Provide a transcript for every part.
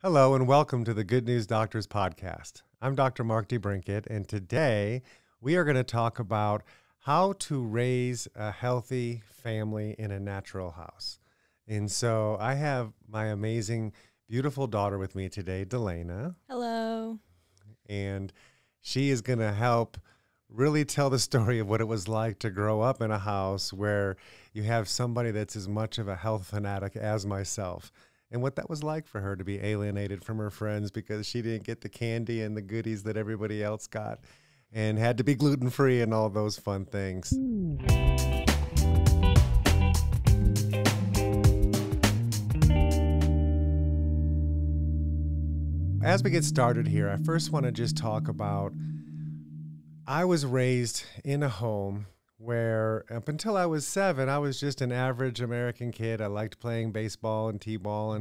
Hello and welcome to the Good News Doctors podcast. I'm Dr. Mark DeBrincat, and today we are going to talk about how to raise a healthy family in a natural house. And so I have my amazing, beautiful daughter with me today, Dalana. Hello. And she is going to help really tell the story of what it was like to grow up in a house where you have somebody that's as much of a health fanatic as myself, and what that was like for her to be alienated from her friends because she didn't get the candy and the goodies that everybody else got and had to be gluten-free and all those fun things. As we get started here, I first want to just talk about I was raised in a home where up until I was 7, I was just an average American kid. I liked playing baseball and t-ball,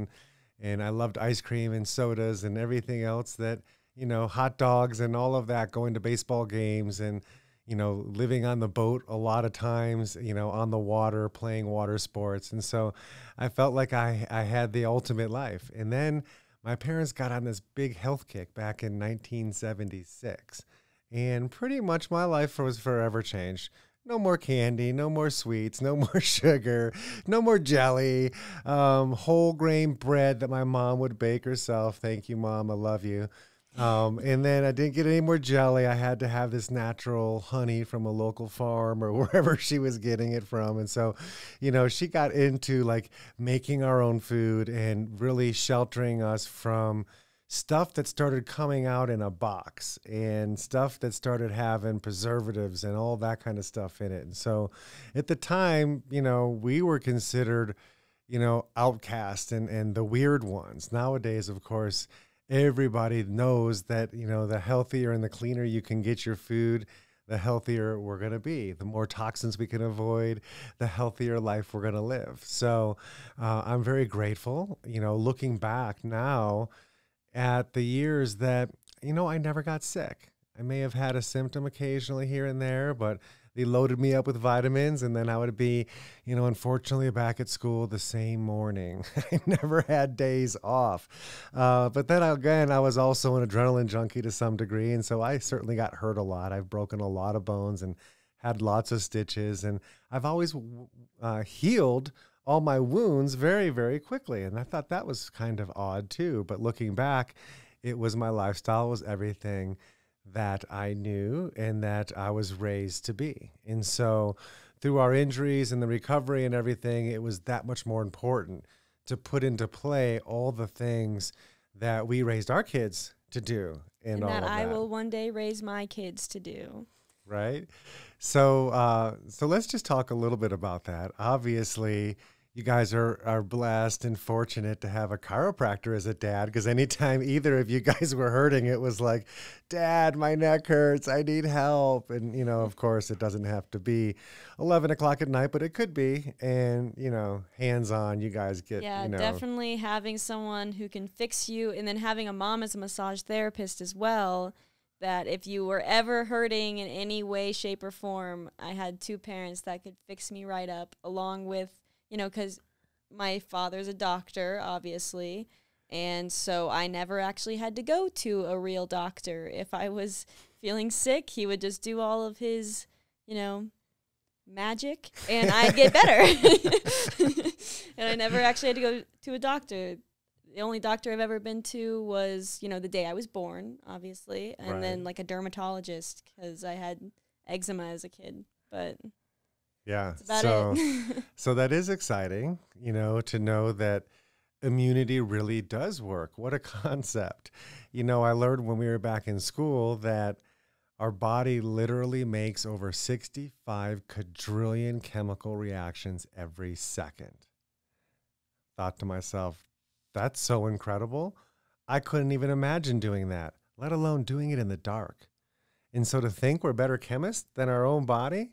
and I loved ice cream and sodas and everything else that, hot dogs and all of that, going to baseball games and, living on the boat a lot of times, on the water, playing water sports. And so I felt like I had the ultimate life. And then my parents got on this big health kick back in 1976. And pretty much my life was forever changed. No more candy, no more sweets, no more sugar, no more jelly, whole grain bread that my mom would bake herself. Thank you, Mom. I love you. And then I didn't get any more jelly. I had to have this natural honey from a local farm or wherever she was getting it from. And so, she got into like making our own food and really sheltering us from stuff that started coming out in a box and stuff that started having preservatives and all that kind of stuff in it. And so at the time, we were considered, outcast and the weird ones. Nowadays, of course, everybody knows that, the healthier and the cleaner you can get your food, the healthier we're going to be. The more toxins we can avoid, the healthier life we're going to live. So I'm very grateful, looking back now at the years that, I never got sick. I may have had a symptom occasionally here and there, but they loaded me up with vitamins, and then I would be, unfortunately back at school the same morning. I never had days off. But then again, I was also an adrenaline junkie to some degree, and so I certainly got hurt a lot. I've broken a lot of bones and had lots of stitches, and I've always healed all my wounds very, very quickly. And I thought that was kind of odd too. But looking back, it was my lifestyle, it was everything that I knew and that I was raised to be. And so through our injuries and the recovery and everything, it was that much more important to put into play all the things that we raised our kids to do. And all that of I that. will one day raise my kids to do. Right? So let's just talk a little bit about that. Obviously, you guys are blessed and fortunate to have a chiropractor as a dad, because anytime either of you guys were hurting, it was like, Dad, my neck hurts. I need help. And, of course, it doesn't have to be 11 o'clock at night, but it could be. And, hands-on, you guys get, Yeah, definitely having someone who can fix you, and then having a mom as a massage therapist as well, that if you were ever hurting in any way, shape, or form, I had 2 parents that could fix me right up, along with, because my father's a doctor, obviously, and so I never actually had to go to a real doctor. If I was feeling sick, he would just do all of his, magic, and I'd get better. And I never actually had to go to a doctor. The only doctor I've ever been to was, the day I was born, obviously, and then like a dermatologist because I had eczema as a kid, but... Yeah. So, so that is exciting, to know that immunity really does work. What a concept. I learned when we were back in school that our body literally makes over 65 quadrillion chemical reactions every second. Thought to myself, that's so incredible. I couldn't even imagine doing that, let alone doing it in the dark. And so to think we're better chemists than our own body,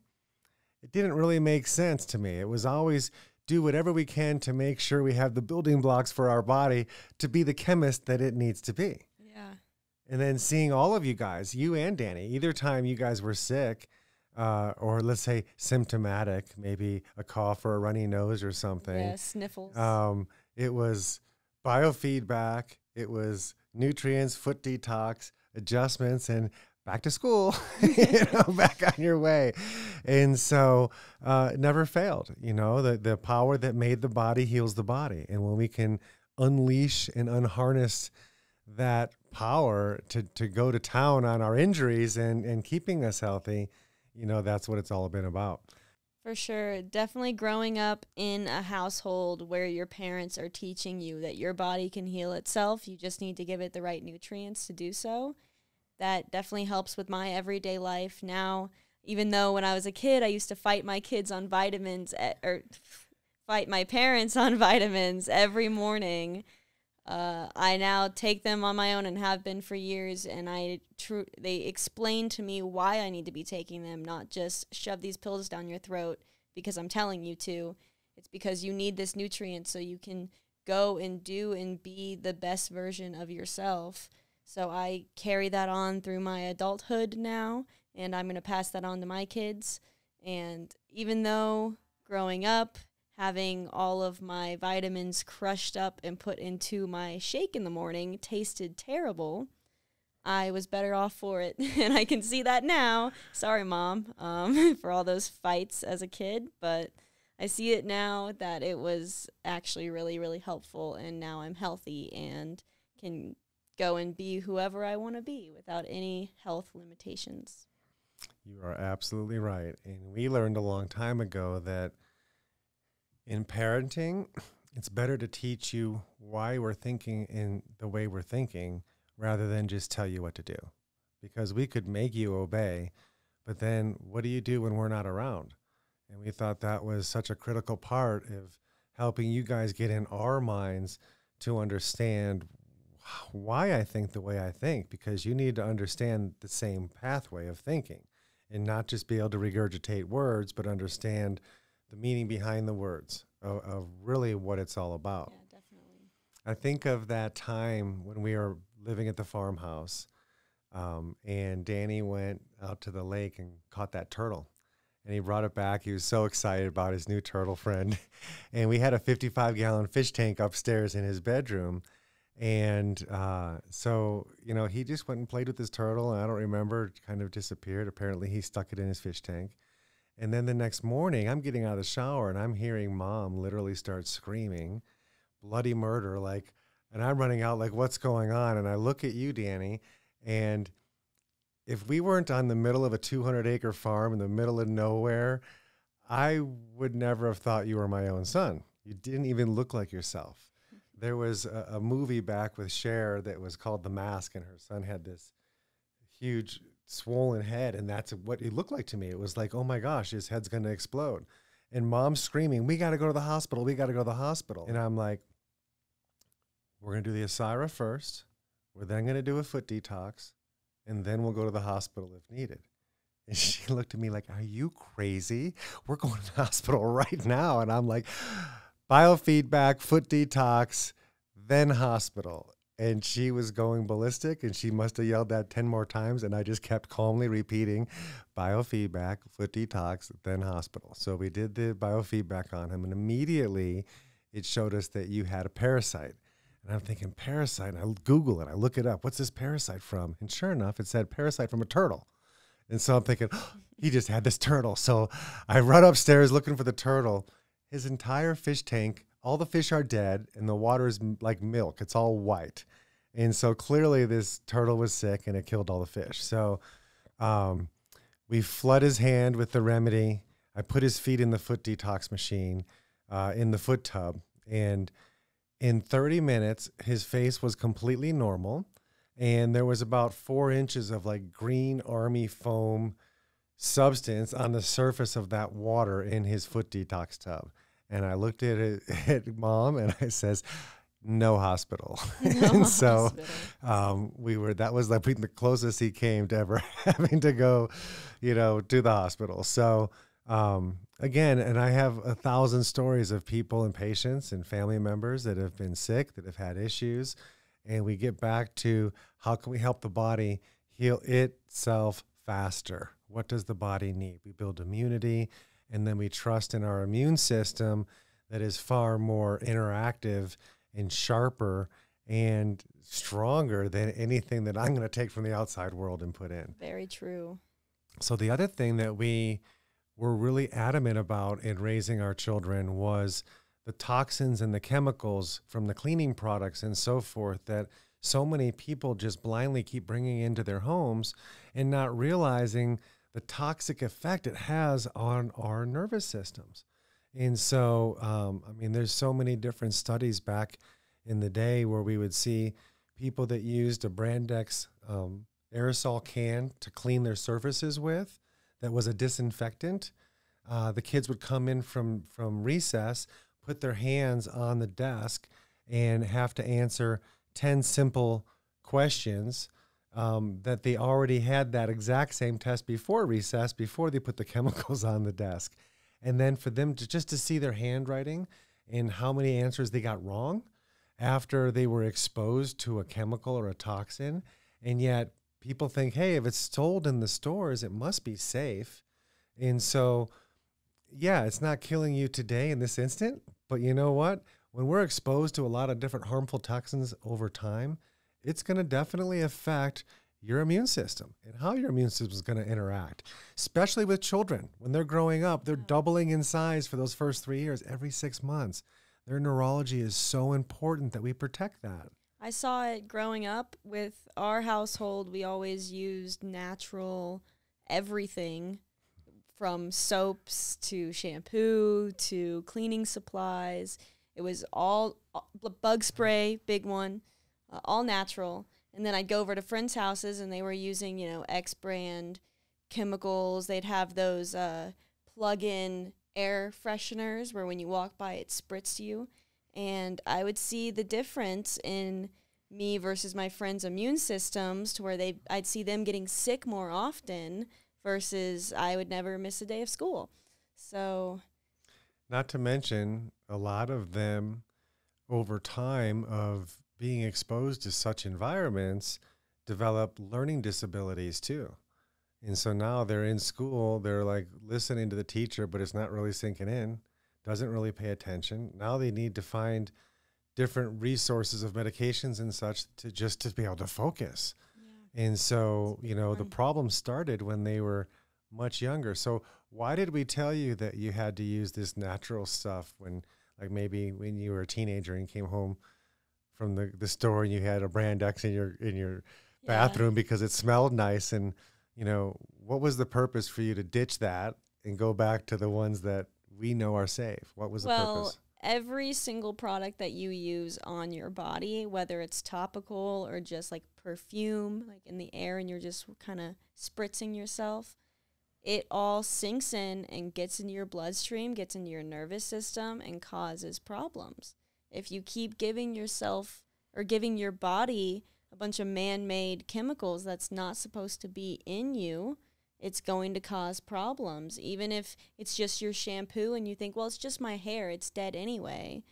it didn't really make sense to me. It was always do whatever we can to make sure we have the building blocks for our body to be the chemist that it needs to be. Yeah. And then seeing all of you guys, you and Danny, either time you guys were sick, or let's say symptomatic, maybe a cough or a runny nose or something. Yeah, sniffles. It was biofeedback. It was nutrients, foot detox, adjustments, and back to school, back on your way. And so it never failed. The power that made the body heals the body. And when we can unleash and unharness that power to go to town on our injuries and keeping us healthy, that's what it's all been about. For sure. Definitely growing up in a household where your parents are teaching you that your body can heal itself. You just need to give it the right nutrients to do so. That definitely helps with my everyday life now. Even though when I was a kid, I used to fight my kids on vitamins or fight my parents on vitamins every morning. I now take them on my own and have been for years, and they explain to me why I need to be taking them, not just shove these pills down your throat because I'm telling you to. It's because you need this nutrient so you can go and do and be the best version of yourself. So I carry that on through my adulthood now, and I'm going to pass that on to my kids. And even though growing up, having all of my vitamins crushed up and put into my shake in the morning tasted terrible, I was better off for it. And I can see that now. Sorry, Mom, for all those fights as a kid. But I see it now that it was actually really, really helpful. And now I'm healthy and can go and be whoever I want to be without any health limitations. You are absolutely right. And we learned a long time ago that in parenting, it's better to teach you why we're thinking in the way we're thinking rather than just tell you what to do. Because we could make you obey, but then what do you do when we're not around? And we thought that was such a critical part of helping you guys get in our minds to understand why I think the way I think, because you need to understand the same pathway of thinking and not just be able to regurgitate words, but understand the meaning behind the words of really what it's all about. Yeah, definitely. I think of that time when we were living at the farmhouse, and Danny went out to the lake and caught that turtle. And he brought it back. He was so excited about his new turtle friend. And we had a 55-gallon fish tank upstairs in his bedroom. And so, he just went and played with his turtle. And I don't remember, it kind of disappeared. Apparently, he stuck it in his fish tank. And then the next morning, I'm getting out of the shower, and I'm hearing Mom literally start screaming, bloody murder, and I'm running out like, what's going on? And I look at you, Danny, and if we weren't on the middle of a 200-acre farm in the middle of nowhere, I would never have thought you were my own son. You didn't even look like yourself. There was a movie back with Cher that was called The Mask, and her son had this huge swollen head, and that's what it looked like to me. It was like, oh my gosh, his head's going to explode. And Mom's screaming, we got to go to the hospital. We got to go to the hospital. And I'm like, we're going to do the Asira first. We're then going to do a foot detox, and then we'll go to the hospital if needed. And she looked at me like, are you crazy? We're going to the hospital right now. And I'm like, biofeedback, foot detox, then hospital. And she was going ballistic, and she must have yelled that 10 more times. And I just kept calmly repeating biofeedback, foot detox, then hospital. So we did the biofeedback on him, and immediately it showed us that you had a parasite. And I'm thinking, parasite? And I Google it. I look it up. What's this parasite from? And sure enough, it said parasite from a turtle. And so I'm thinking, oh, he just had this turtle. So I run upstairs looking for the turtle. His entire fish tank, all the fish are dead, and the water is like milk. It's all white. And so clearly this turtle was sick, and it killed all the fish. So we flood his hand with the remedy. I put his feet in the foot detox machine, in the foot tub. And in 30 minutes, his face was completely normal. And there was about 4 inches of like green army foam substance on the surface of that water in his foot detox tub. And I looked at Mom, and I says, no hospital. And so that was like the closest he came to ever having to go, to the hospital. So again, and I have 1,000 stories of people and patients and family members that have been sick, that have had issues. And we get back to how can we help the body heal itself faster? What does the body need? We build immunity, and then we trust in our immune system that is far more interactive and sharper and stronger than anything that I'm going to take from the outside world and put in. Very true. So the other thing that we were really adamant about in raising our children was the toxins and the chemicals from the cleaning products and so forth that so many people just blindly keep bringing into their homes and not realizing the toxic effect it has on our nervous systems. And so, I mean, there's so many different studies back in the day where we would see people that used a Brandex aerosol can to clean their surfaces with that was a disinfectant. The kids would come in from recess, put their hands on the desk, and have to answer 10 simple questions that they already had that exact same test before recess, before they put the chemicals on the desk. And then for them to just to see their handwriting and how many answers they got wrong after they were exposed to a chemical or a toxin. And yet people think, hey, if it's sold in the stores, it must be safe. And so, yeah, it's not killing you today in this instant, but you know what? When we're exposed to a lot of different harmful toxins over time, it's going to definitely affect your immune system and how your immune system is going to interact, especially with children. When they're growing up, they're doubling in size for those first 3 years, every 6 months. Their neurology is so important that we protect that. I saw it growing up with our household. We always used natural everything from soaps to shampoo to cleaning supplies. It was all bug spray, big one, all natural. And then I'd go over to friends' houses and they were using, X brand chemicals. They'd have those plug-in air fresheners where when you walk by it spritz you. And I would see the difference in me versus my friends' immune systems to where I'd see them getting sick more often versus I would never miss a day of school. So, not to mention a lot of them over time of being exposed to such environments develop learning disabilities too. And so now they're in school, they're like listening to the teacher, but it's not really sinking in, doesn't really pay attention. Now they need to find different resources of medications and such to be able to focus. Yeah. And so, the problem started when they were much younger. So why did we tell you that you had to use this natural stuff when, like maybe when you were a teenager and came home from the store and you had a Brandex in your bathroom because it smelled nice? And, what was the purpose for you to ditch that and go back to the ones that we know are safe? What was the purpose? Every single product that you use on your body, whether it's topical or just like perfume, like in the air and you're just kind of spritzing yourself, it all sinks in and gets into your bloodstream, gets into your nervous system, and causes problems. If you keep giving yourself or giving your body a bunch of man-made chemicals that's not supposed to be in you, it's going to cause problems. Even if it's just your shampoo and you think, well, it's just my hair, it's dead anyway.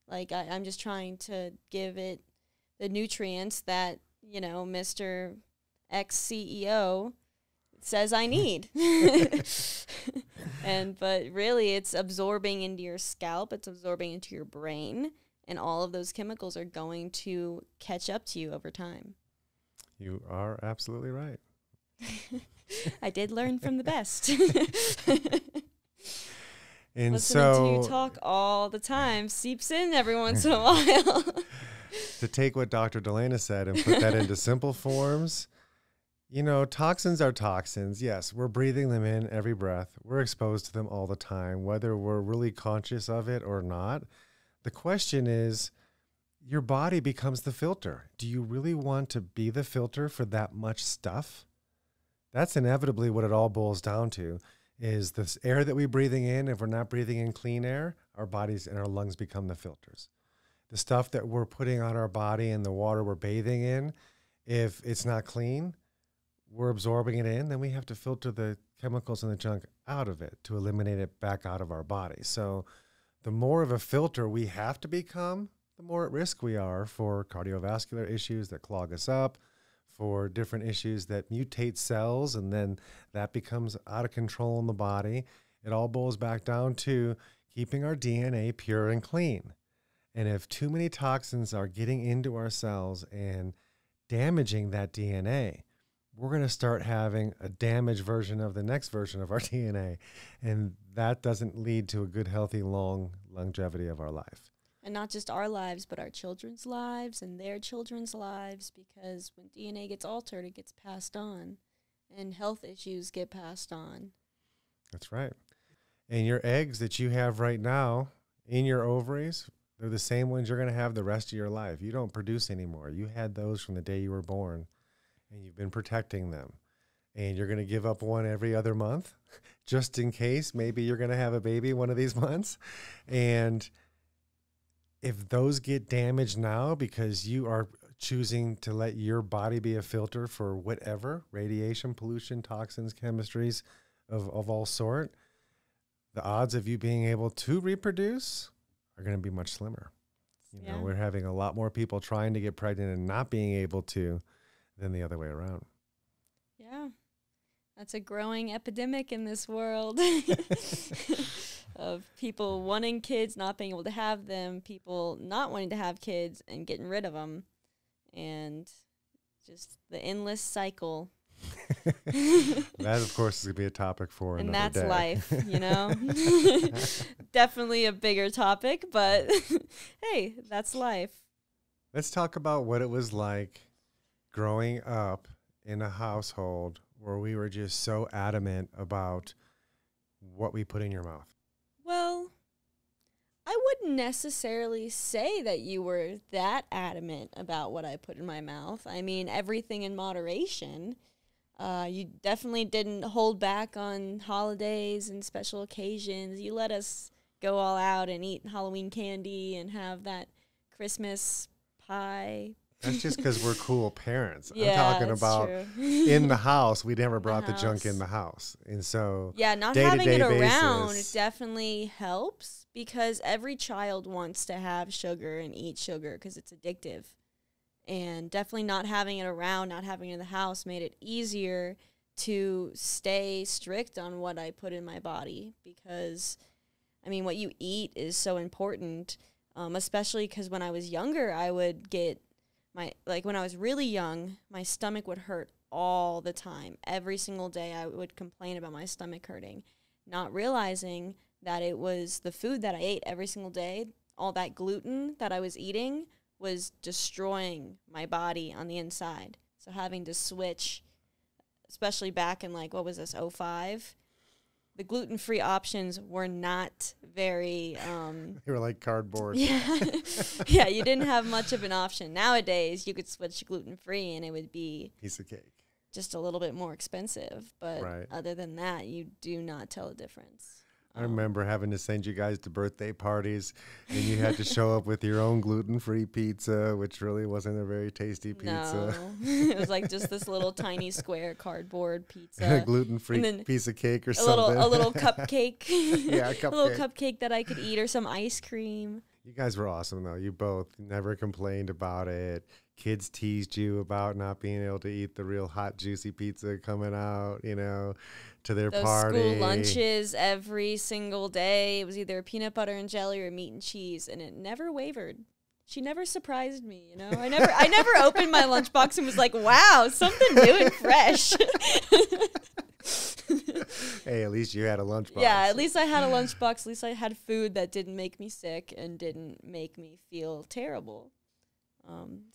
Like, I'm just trying to give it the nutrients that, Mr. ex-CEO says I need. But really it's absorbing into your scalp, it's absorbing into your brain, and all of those chemicals are going to catch up to you over time. You are absolutely right. I did learn from the best. And listening to you talk all the time seeps in every once in a while. To take what Dr. Dalana said and put that into simple forms, toxins are toxins. Yes, we're breathing them in every breath. We're exposed to them all the time, whether we're really conscious of it or not. The question is, your body becomes the filter. Do you really want to be the filter for that much stuff? That's inevitably what it all boils down to, is this air that we're breathing in. If we're not breathing in clean air, our bodies and our lungs become the filters. The stuff that we're putting on our body and the water we're bathing in, if it's not clean, we're absorbing it in, then we have to filter the chemicals and the junk out of it to eliminate it back out of our body. So the more of a filter we have to become, the more at risk we are for cardiovascular issues that clog us up, for different issues that mutate cells, and then that becomes out of control in the body. It all boils back down to keeping our DNA pure and clean. And if too many toxins are getting into our cells and damaging that DNA, we're going to start having a damaged version of the next version of our DNA. And that doesn't lead to a good, healthy, long longevity of our life. And not just our lives, but our children's lives and their children's lives, because when DNA gets altered, it gets passed on, and health issues get passed on. That's right. And your eggs that you have right now in your ovaries, they're the same ones you're going to have the rest of your life. You don't produce anymore. You had those from the day you were born, and you've been protecting them. And you're going to give up one every other month just in case maybe you're going to have a baby one of these months. And if those get damaged now because you are choosing to let your body be a filter for whatever, radiation, pollution, toxins, chemistries of all sort, the odds of you being able to reproduce are going to be much slimmer. You know, we're having a lot more people trying to get pregnant and not being able to than the other way around. Yeah. That's a growing epidemic in this world of people wanting kids, not being able to have them, people not wanting to have kids and getting rid of them, and just the endless cycle. That, of course, is going to be a topic for another day. And that's life, you know? Definitely a bigger topic, but hey, that's life. Let's talk about what it was like growing up in a household where we were just so adamant about what we put in your mouth. Well, I wouldn't necessarily say that you were that adamant about what I put in my mouth. I mean, everything in moderation. You definitely didn't hold back on holidays and special occasions. You let us go all out and eat Halloween candy and have that Christmas pie. That's just because we're cool parents. Yeah, I'm talking about in the house. We never brought the junk in the house. And so not having it around definitely helps, because every child wants to have sugar and eat sugar because it's addictive. And definitely not having it around, not having it in the house made it easier to stay strict on what I put in my body, because, I mean, what you eat is so important, especially because when I was younger, I would get when I was really young, my stomach would hurt all the time. Every single day I would complain about my stomach hurting, not realizing that it was the food that I ate every single day, all that gluten that I was eating was destroying my body on the inside. So having to switch, especially back in what was this, 2005, the gluten-free options were not very... they were like cardboard. Yeah. Yeah, you didn't have much of an option. Nowadays, you could switch gluten-free and it would be... piece of cake. Just a little bit more expensive. But other than that, you do not tell a difference. I remember having to send you guys to birthday parties, and you had to show up with your own gluten-free pizza, which really wasn't a very tasty pizza. No, it was like just this little tiny square cardboard pizza. A gluten-free piece of cake or something. A little cupcake. Yeah, a cupcake. A little cupcake that I could eat, or some ice cream. You guys were awesome, though. You both never complained about it. Kids teased you about not being able to eat the real hot, juicy pizza coming out, to their party. Those school lunches every single day. It was either peanut butter and jelly or meat and cheese, and it never wavered. She never surprised me, I never opened my lunchbox and was like, wow, something new and fresh. Hey, at least you had a lunchbox. Yeah, at least I had a lunchbox. At least I had food that didn't make me sick and didn't make me feel terrible.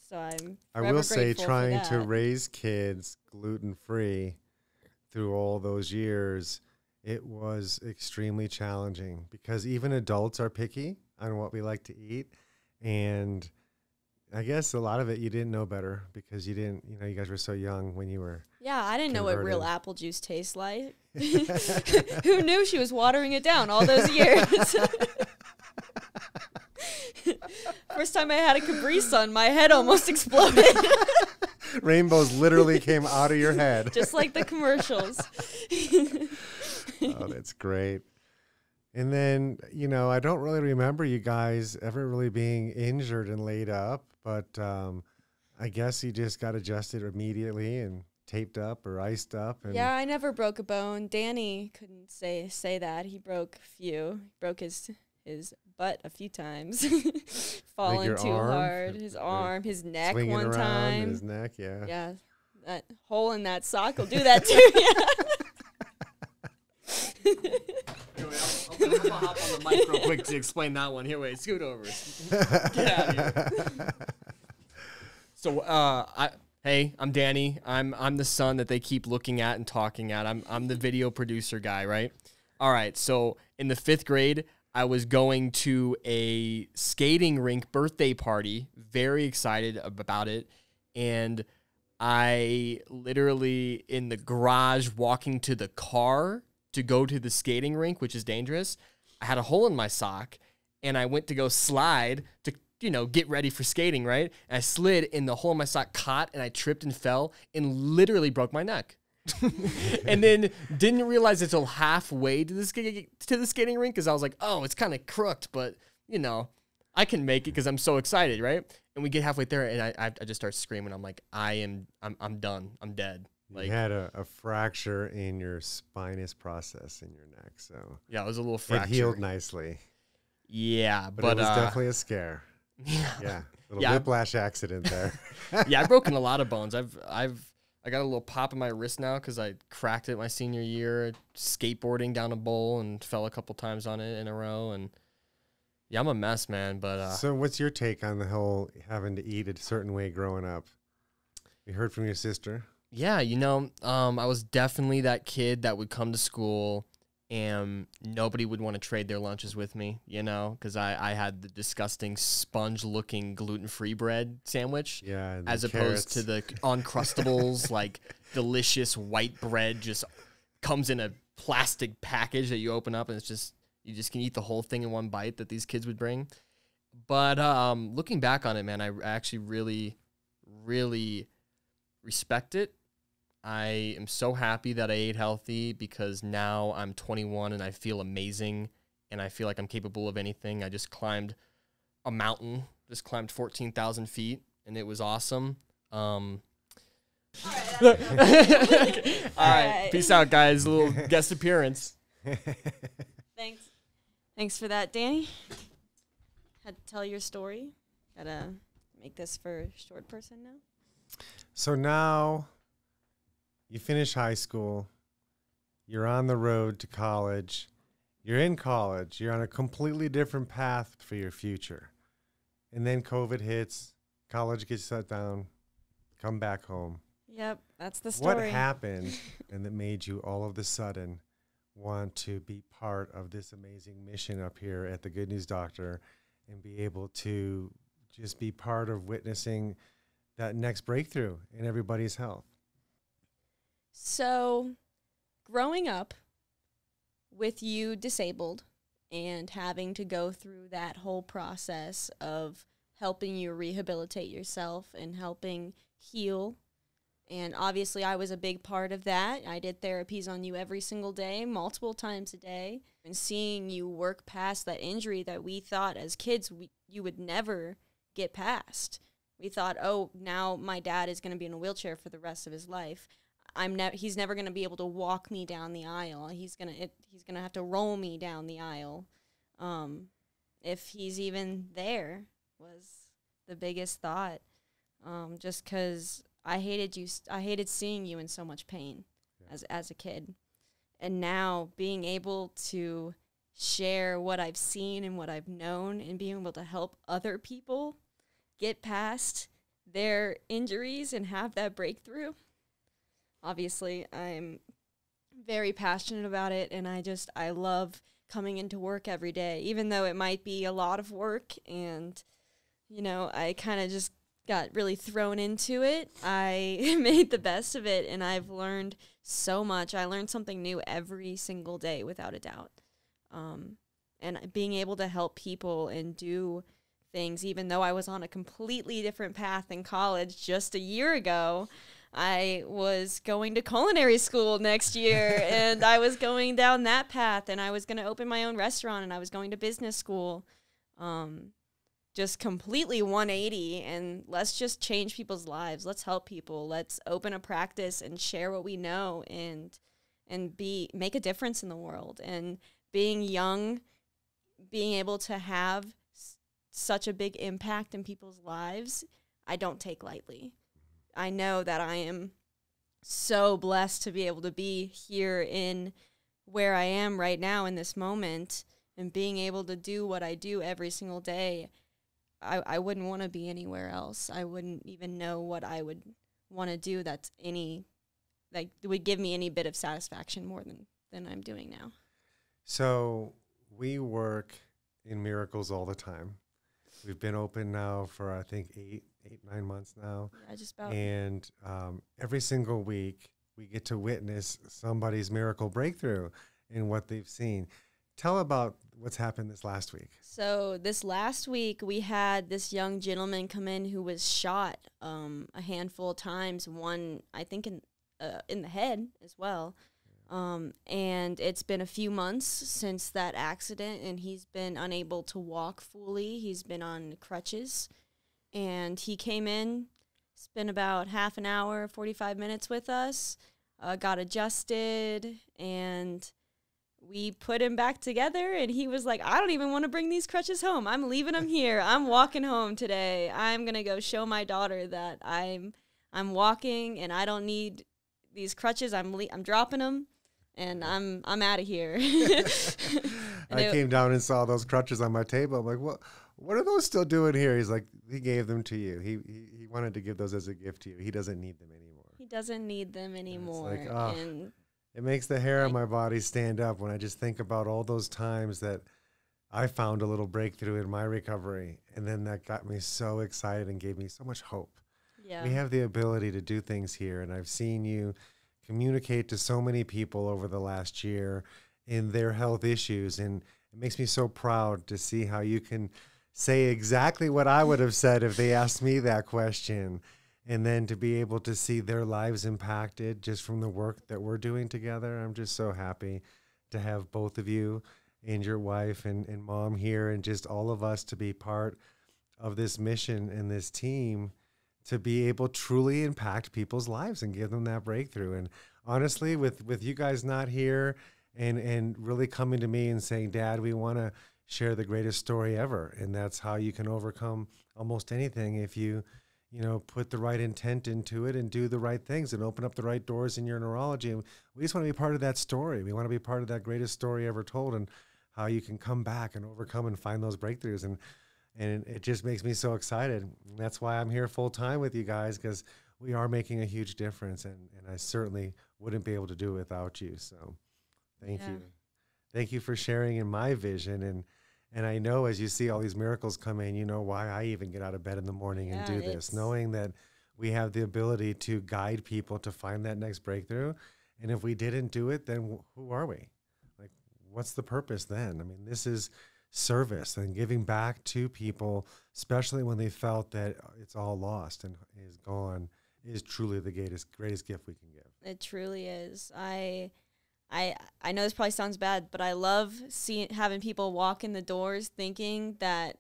So I will say, trying to raise kids gluten-free through all those years, it was extremely challenging, because even adults are picky on what we like to eat. And I guess a lot of it you didn't know better, because you didn't, you guys were so young when you were I didn't know what real apple juice tastes like. Who knew she was watering it down all those years? First time I had a Capri Sun, my head almost exploded. Rainbows literally came out of your head. Just like the commercials. Oh, that's great. And then, I don't really remember you guys ever really being injured and laid up, but I guess you just got adjusted immediately and taped up or iced up. And yeah, I never broke a bone. Danny couldn't say that. He broke a few. He broke his butt a few times. Falling too hard. His arm, his neck swinging one around time. in his neck, yeah. Yeah. That hole in that sock will do that too. I'm gonna hop on the mic real quick to explain that one. Here, wait, scoot over. Get out of here. So, hey, I'm Danny. I'm the son that they keep looking at and talking at. I'm the video producer guy, right? All right. So in the 5th grade, I was going to a skating rink birthday party. Very excited about it, and I literally in the garage walking to the car to go to the skating rink, which is dangerous. I had a hole in my sock, and I went to go slide to, get ready for skating, right? And I slid, and the hole in my sock caught, and I tripped and fell and literally broke my neck. And then didn't realize until halfway to the skating rink because I was like, oh, it's kind of crooked, but, I can make it because I'm so excited, right? And we get halfway there, and I just start screaming. I'm like, I'm done. I'm dead. Like, you had a fracture in your spinous process in your neck, so yeah, it was a little fracture. It healed nicely. Yeah, but it was definitely a scare. Yeah, little whiplash accident there. Yeah, I've broken a lot of bones. I got a little pop in my wrist now because I cracked it my senior year skateboarding down a bowl and fell a couple times on it in a row. And yeah, I'm a mess, man. But so, what's your take on the whole having to eat a certain way growing up? You heard from your sister. Yeah, I was definitely that kid that would come to school and nobody would want to trade their lunches with me, because I had the disgusting sponge-looking gluten-free bread sandwich, as opposed to the Uncrustables, like delicious white bread just comes in a plastic package that you open up and you just can eat the whole thing in one bite that these kids would bring. But looking back on it, man, I actually really, really respect it. I am so happy that I ate healthy because now I'm 21 and I feel amazing and I feel like I'm capable of anything. I just climbed a mountain, just climbed 14,000 feet, and it was awesome. All right. Peace out, guys. A little guest appearance. Thanks for that, Danny. Had to tell your story. Gotta make this for short person now. So now you finish high school, you're on the road to college, you're in college, you're on a completely different path for your future. And then COVID hits, college gets shut down, come back home. Yep, that's the story. What happened and that made you all of a sudden want to be part of this amazing mission up here at the Good News Doctor and be able to just be part of witnessing that next breakthrough in everybody's health? So, growing up with you disabled and having to go through that whole process of helping you rehabilitate yourself and helping heal, and obviously I was a big part of that. I did therapies on you every single day, multiple times a day, and seeing you work past that injury that we thought as kids you would never get past. We thought, oh, now my dad is going to be in a wheelchair for the rest of his life. He's never going to be able to walk me down the aisle. He's gonna have to roll me down the aisle. If he's even there was the biggest thought. Just because I hated seeing you in so much pain as a kid. And now being able to share what I've seen and what I've known and being able to help other people get past their injuries and have that breakthrough. Obviously, I'm very passionate about it, and I love coming into work every day, even though it might be a lot of work, and, I kind of just got really thrown into it. I made the best of it, and I've learned so much. I learned something new every single day, without a doubt. And being able to help people and do things, even though I was on a completely different path in college just a year ago. I was going to culinary school next year, and I was going down that path, and I was going to open my own restaurant, and I was going to business school. Just completely 180, and let's just change people's lives. Let's help people. Let's open a practice and share what we know and make a difference in the world. And being young being able to have such a big impact in people's lives, I don't take lightly. I know that I am so blessed to be able to be here in where I am right now in this moment, and being able to do what I do every single day. I wouldn't want to be anywhere else. I wouldn't even know what I would want to do that's would give me any bit of satisfaction more than I'm doing now. So we work in miracles all the time. We've been open now for, I think, 9 months now. Yeah, just about. And every single week we get to witness somebody's miracle breakthrough in what they've seen. Tell about what's happened this last week. So this last week we had this young gentleman come in who was shot a handful of times. One, I think, in the head as well. And it's been a few months since that accident, and he's been unable to walk fully. He's been on crutches, and he came in, spent about half an hour, 45 minutes with us, got adjusted, and we put him back together, and he was like, I don't even want to bring these crutches home. I'm leaving them here. I'm walking home today. I'm going to go show my daughter that I'm walking, and I don't need these crutches. I'm dropping them, and I'm out of here. I came down and saw those crutches on my table. I'm like, what are those still doing here? He's like, he gave them to you. He wanted to give those as a gift to you. He doesn't need them anymore. He doesn't need them anymore. It's like, and it makes the hair on my body stand up when I just think about all those times that I found a little breakthrough in my recovery. And then that got me so excited and gave me so much hope. Yeah. We have the ability to do things here. And I've seen you communicate to so many people over the last year in their health issues. And it makes me so proud to see how you can say exactly what I would have said if they asked me that question. And then to be able to see their lives impacted just from the work that we're doing together. I'm just so happy to have both of you and your wife and mom here, and just all of us to be part of this mission and this team to be able to truly impact people's lives and give them that breakthrough. And honestly, with you guys not here and really coming to me and saying, Dad, we want to share the greatest story ever. And that's how you can overcome almost anything if you put the right intent into it and do the right things and open up the right doors in your neurology. And we just want to be part of that story. We want to be part of that greatest story ever told, and how you can come back and overcome and find those breakthroughs. And it just makes me so excited. And that's why I'm here full time with you guys, because we are making a huge difference. And I certainly wouldn't be able to do it without you. So thank you. Thank you for sharing in my vision. And I know as you see all these miracles come in, you know why I even get out of bed in the morning and do this, knowing that we have the ability to guide people to find that next breakthrough. And if we didn't do it, then who are we? Like, what's the purpose then? I mean, this is service and giving back to people, especially when they felt that it's all lost and is gone, is truly the greatest gift we can give. It truly is. I know this probably sounds bad, but I love having people walk in the doors thinking that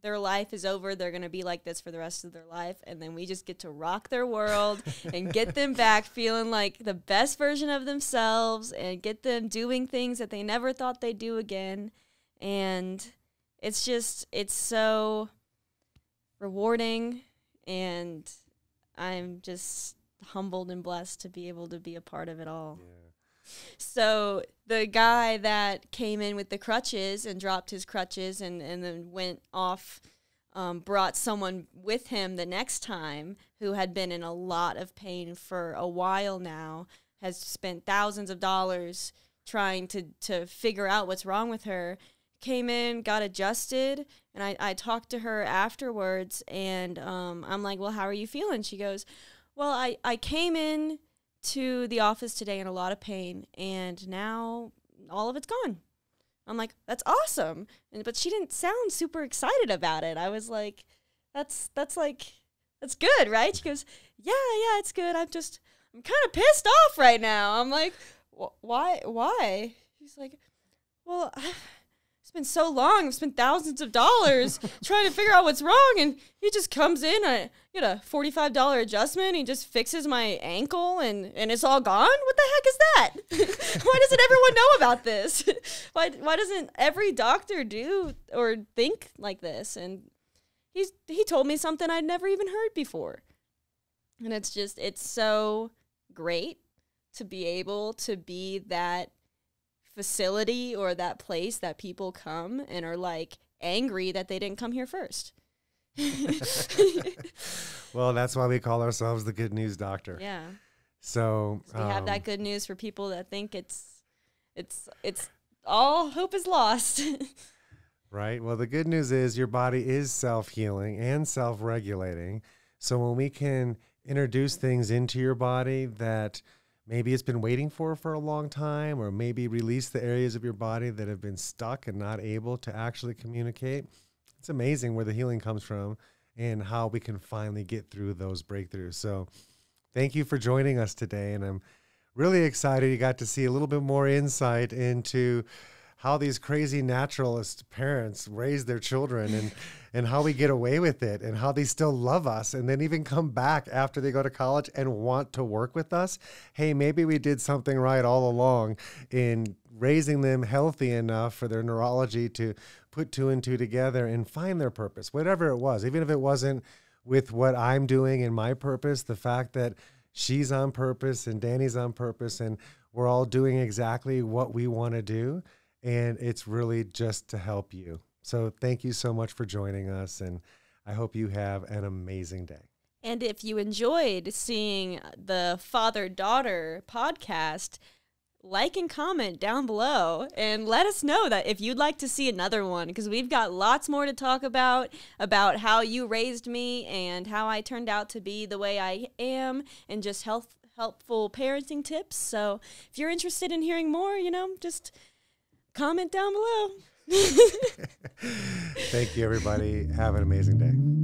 their life is over. They're going to be like this for the rest of their life. And then we just get to rock their world and get them back feeling like the best version of themselves and get them doing things that they never thought they'd do again. And it's so rewarding. And I'm just humbled and blessed to be able to be a part of it all. Yeah. So the guy that came in with the crutches and dropped his crutches and then went off, brought someone with him the next time who had been in a lot of pain for a while now, has spent thousands of dollars trying to figure out what's wrong with her, came in, got adjusted, and I talked to her afterwards, and I'm like, well, how are you feeling? She goes, well, I came in to the office today in a lot of pain, and now all of it's gone. I'm like, that's awesome. But she didn't sound super excited about it. I was like, that's good, right? She goes, yeah, it's good. I'm kind of pissed off right now. I'm like, why? She's like, well, it's been so long. I've spent thousands of dollars trying to figure out what's wrong. And he just comes in, I get a $45 adjustment. He just fixes my ankle and it's all gone. What the heck is that? Why doesn't everyone know about this? Why doesn't every doctor do or think like this? And he told me something I'd never even heard before. And it's so great to be able to be that facility or that place that people come and are like angry that they didn't come here first. Well, that's why we call ourselves the Good News Doctor. Yeah. So we have that good news for people that think it's all hope is lost. Right. Well, the good news is your body is self-healing and self-regulating. So when we can introduce things into your body that maybe it's been waiting for a long time, or maybe release the areas of your body that have been stuck and not able to actually communicate, it's amazing where the healing comes from and how we can finally get through those breakthroughs. So thank you for joining us today. And I'm really excited you got to see a little bit more insight into how these crazy naturalist parents raise their children and how we get away with it and how they still love us and then even come back after they go to college and want to work with us. Hey, maybe we did something right all along in raising them healthy enough for their neurology to put 2 and 2 together and find their purpose, whatever it was, even if it wasn't with what I'm doing and my purpose, the fact that she's on purpose and Danny's on purpose and we're all doing exactly what we want to do. And it's really just to help you. So thank you so much for joining us. And I hope you have an amazing day. And if you enjoyed seeing the father-daughter podcast, like and comment down below and let us know that if you'd like to see another one, because we've got lots more to talk about how you raised me and how I turned out to be the way I am and just helpful parenting tips. So if you're interested in hearing more, just comment down below. Thank you, everybody. Have an amazing day.